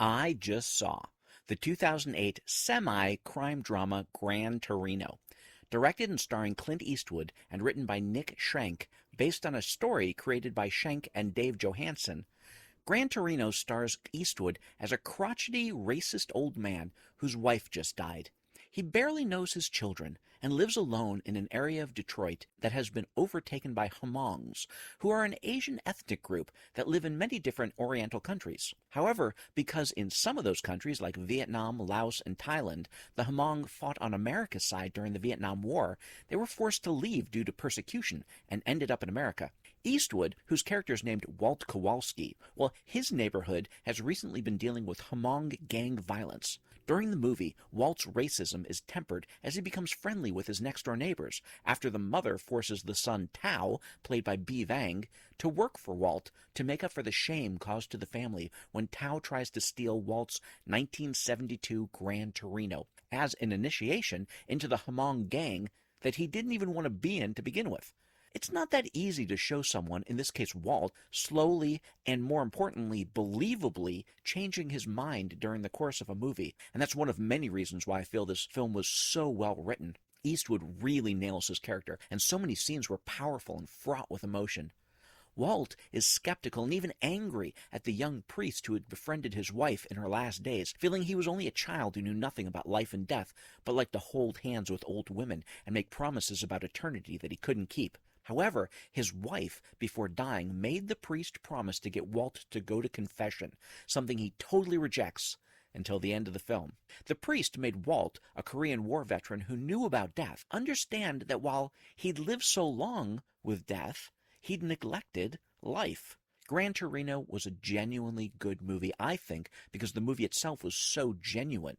I just saw the 2008 semi-crime drama Gran Torino, directed and starring Clint Eastwood and written by Nick Schenk, based on a story created by Schenk and Dave Johansen. Gran Torino stars Eastwood as a crotchety, racist old man whose wife just died. He barely knows his children and lives alone in an area of Detroit that has been overtaken by Hmongs, who are an Asian ethnic group that live in many different Oriental countries. However, because in some of those countries, like Vietnam, Laos, and Thailand, the Hmong fought on America's side during the Vietnam War, they were forced to leave due to persecution and ended up in America. Eastwood, whose character is named Walt Kowalski, well, his neighborhood has recently been dealing with Hmong gang violence. During the movie, Walt's racism is tempered as he becomes friendly with his next-door neighbors after the mother forces the son Tao, played by B. Vang, to work for Walt to make up for the shame caused to the family when Tao tries to steal Walt's 1972 Gran Torino as an initiation into the Hmong gang that he didn't even want to be in to begin with. It's not that easy to show someone, in this case Walt, slowly and more importantly, believably changing his mind during the course of a movie. And that's one of many reasons why I feel this film was so well written. Eastwood really nails his character, and so many scenes were powerful and fraught with emotion. Walt is skeptical and even angry at the young priest who had befriended his wife in her last days, feeling he was only a child who knew nothing about life and death, but liked to hold hands with old women and make promises about eternity that he couldn't keep. However, his wife, before dying, made the priest promise to get Walt to go to confession, something he totally rejects until the end of the film. The priest made Walt, a Korean War veteran who knew about death, understand that while he'd lived so long with death, he'd neglected life. Gran Torino was a genuinely good movie, I think, because the movie itself was so genuine.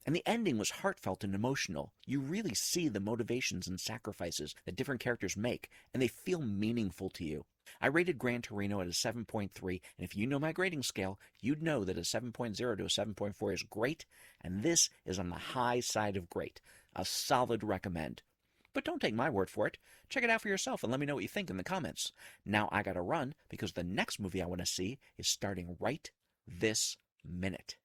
And the ending was heartfelt and emotional. You really see the motivations and sacrifices that different characters make, and they feel meaningful to you. I rated Gran Torino at a 7.3, and if you know my grading scale, you'd know that a 7.0 to a 7.4 is great, and this is on the high side of great. A solid recommend. But don't take my word for it. Check it out for yourself and let me know what you think in the comments. Now I gotta run because the next movie I want to see is starting right this minute.